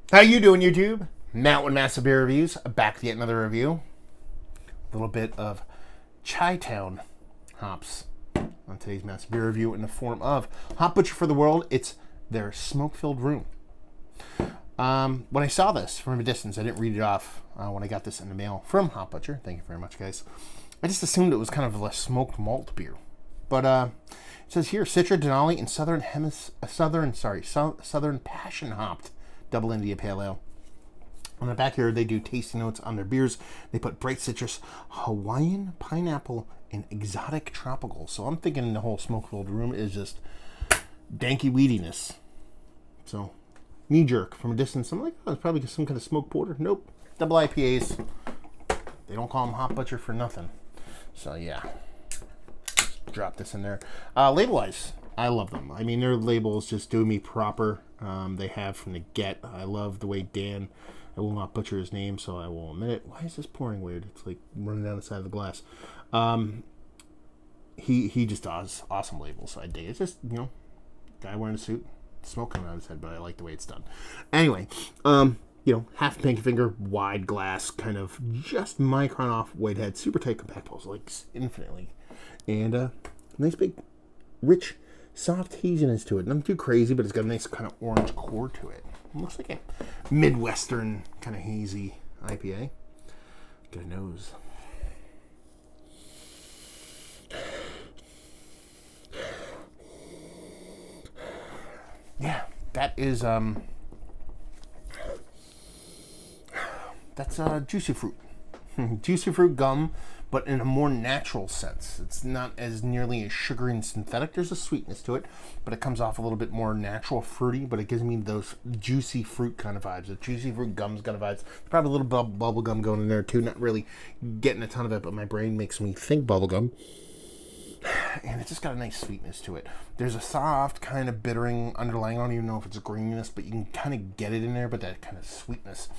How you doing, YouTube? Matt with Massive Beer Reviews, back to yet another review. A little bit of Chi-Town hops on today's Massive Beer Review in the form of Hop Butcher for the World. It's their smoke-filled room. When I saw this from a distance, I didn't read it off when I got this in the mail from Hop Butcher. Thank you very much, guys. I just assumed it was kind of a smoked malt beer. But it says here, Citra, Denali, and Southern Passion Hopped Double India Pale Ale. On the back here, they do tasting notes on their beers. They put bright citrus, Hawaiian, pineapple, and exotic tropical. So I'm thinking the whole smoke-filled room is just danky weediness. So, knee-jerk from a distance. I'm like, oh, it's probably some kind of smoked porter. Nope. Double IPAs. They don't call them Hop Butcher for nothing. So, yeah. Drop this in there. Label-wise, I love them. I mean, their labels just do me proper. They have from the get. I love the way Dan, I will not butcher his name, so I will admit it. Why is this pouring weird? It's like running down the side of the glass. He just does awesome labels. I dig it. It's just, guy wearing a suit, smoke coming out of his head, but I like the way it's done. Anyway, half pinky finger, wide glass, kind of just micron off white head, super tight compact pulse, like infinitely. And nice big, rich, soft haziness to it. Nothing too crazy, but it's got a nice kind of orange core to it. It looks like a Midwestern kind of hazy IPA. Got a nose. Yeah, that is that's juicy fruit. Juicy fruit gum, but in a more natural sense. It's not as nearly as sugary and synthetic. There's a sweetness to it, but it comes off a little bit more natural fruity, but it gives me those juicy fruit kind of vibes. The juicy fruit gums kind of vibes. Probably a little bubble gum going in there too. Not really getting a ton of it, but my brain makes me think bubble gum. And it's just got a nice sweetness to it. There's a soft kind of bittering underlying. I don't even know if it's a graininess, but you can kind of get it in there, but that kind of sweetness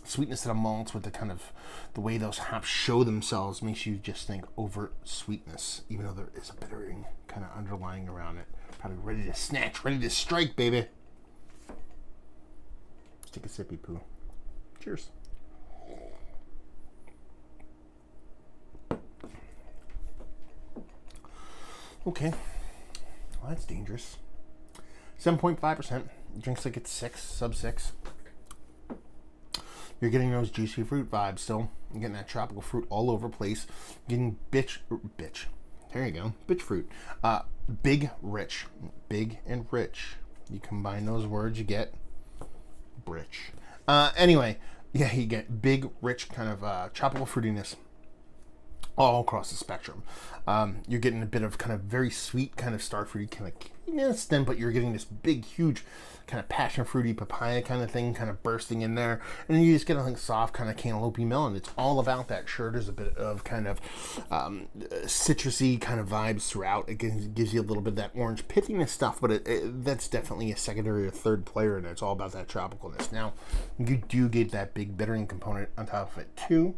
of the malts with the kind of the way those hops show themselves makes you just think overt sweetness, even though there is a bittering kind of underlying around it. Probably ready to snatch, ready to strike, baby. Let's take a sippy poo. Cheers. Okay, well, that's dangerous. 7.5%. Drinks like it's 6, sub 6. You're getting those juicy fruit vibes still. You're getting that tropical fruit all over the place. Getting bitch. There you go. Bitch fruit. Big and rich. You combine those words, you get britch. Anyway, yeah, you get big, rich kind of tropical fruitiness all across the spectrum. You're getting a bit of kind of very sweet kind of star fruity kind of kikiness, then, but you're getting this big, huge kind of passion fruity papaya kind of thing kind of bursting in there, and then you just get a soft kind of cantaloupe melon. It's all about that. Sure, there's a bit of kind of citrusy kind of vibes throughout. It gives you a little bit of that orange pithiness stuff, but that's definitely a secondary or third player, and it's all about that tropicalness. Now, you do get that big bittering component on top of it too.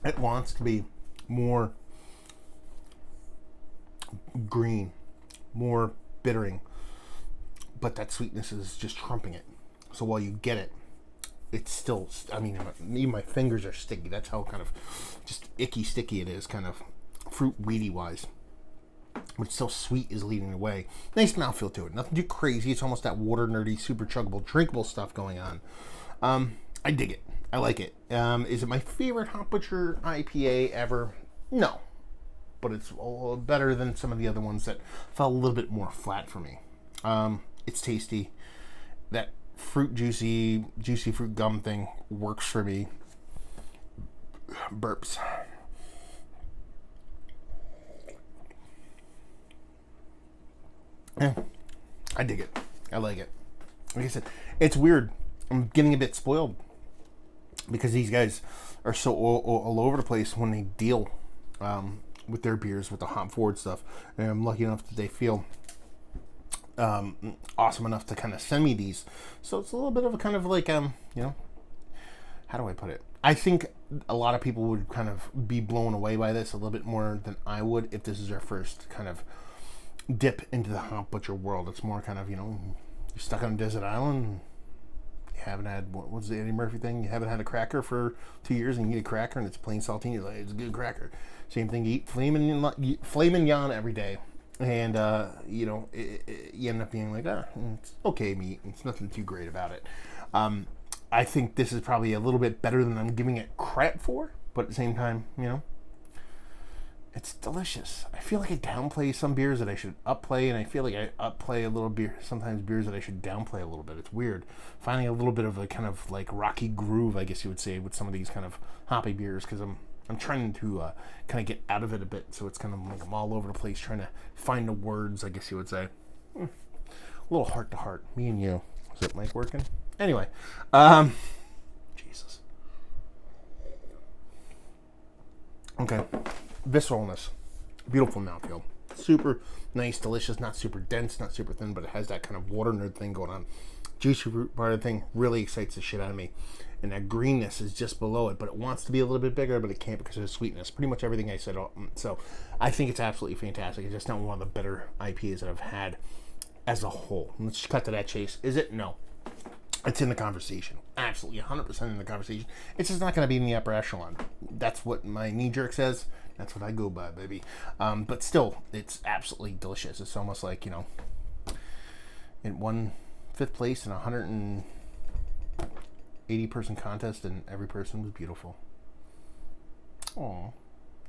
It wants to be more green, more bittering, but that sweetness is just trumping it. So while you get it, it's still, I mean, even my fingers are sticky. That's how kind of just icky sticky it is, kind of fruit weedy wise. But it's still sweet is leading the way. Nice mouthfeel to it. Nothing too crazy. It's almost that water nerdy, super chuggable, drinkable stuff going on. I dig it. I like it. Is it my favorite Hop Butcher IPA ever? No. But it's better than some of the other ones that fell a little bit more flat for me. It's tasty. That juicy fruit gum thing works for me. Burps. Yeah, I dig it. I like it. Like I said, it's weird. I'm getting a bit spoiled because these guys are so all over the place when they deal with their beers, with the hop forward stuff. And I'm lucky enough that they feel awesome enough to kind of send me these. So it's a little bit of a kind of like, how do I put it? I think a lot of people would kind of be blown away by this a little bit more than I would if this is their first kind of dip into the Hop Butcher world. It's more kind of, You're stuck on a desert island. You haven't had, what's the Eddie Murphy thing? You haven't had a cracker for 2 years, and you eat a cracker, and it's plain saltine. You're like, it's a good cracker. Same thing. You eat filet mignon every day, and you end up being like, it's okay meat. It's nothing too great about it. I think this is probably a little bit better than I'm giving it credit for, but at the same time, it's delicious. I feel like I downplay some beers that I should upplay, and I feel like I upplay a little beer, sometimes beers that I should downplay a little bit. It's weird. Finding a little bit of a kind of like rocky groove, I guess you would say, with some of these kind of hoppy beers, because I'm trying to kind of get out of it a bit, so it's kind of like I'm all over the place trying to find the words, I guess you would say. A little heart to heart, me and you. Is it mic working? Anyway, Jesus. Okay. Visceralness, beautiful mouthfeel, super nice, delicious, not super dense, not super thin, but it has that kind of water nerd thing going on. Juicy fruit part of the thing really excites the shit out of me, and that greenness is just below it, but it wants to be a little bit bigger, but it can't because of the sweetness. Pretty much everything I said. So I think it's absolutely fantastic. It's just not one of the better IPAs that I've had as a whole. Let's just cut to that chase. Is it? No. It's in the conversation. Absolutely 100% in the conversation. It's just not going to be in the upper echelon. That's what my knee-jerk says. That's what I go by, baby. But still, it's absolutely delicious. It's almost like, it won 5th place in a 180-person contest, and every person was beautiful. Oh,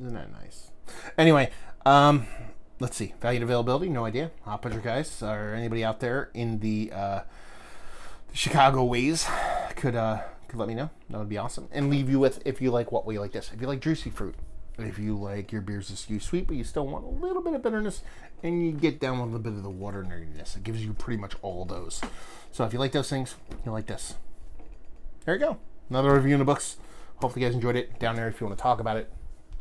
isn't that nice? Anyway, let's see. Value and availability, no idea. Hop Puncher guys, or anybody out there in the Chicago ways could let me know. That would be awesome. And leave you with, if you like what we like this. If you like juicy fruit. If you like your beers to skew sweet, but you still want a little bit of bitterness, and you get down with a little bit of the water nerdiness. It gives you pretty much all those. So if you like those things, you'll like this. There you go. Another review in the books. Hopefully you guys enjoyed it. Down there, if you want to talk about it,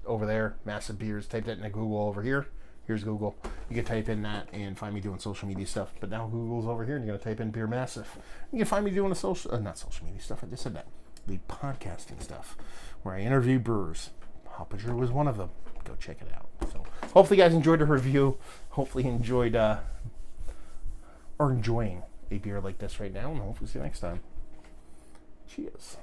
over there, Massive Beers. Type that in Google over here. Here's Google. You can type in that and find me doing social media stuff. But now Google's over here, and you're going to type in Beer Massive. You can find me doing not social media stuff. I just said that. The podcasting stuff, where I interview brewers. Hoppinger was one of them. Go check it out. So hopefully you guys enjoyed the review. Hopefully you enjoyed or enjoying a beer like this right now, and hopefully see you next time. Cheers.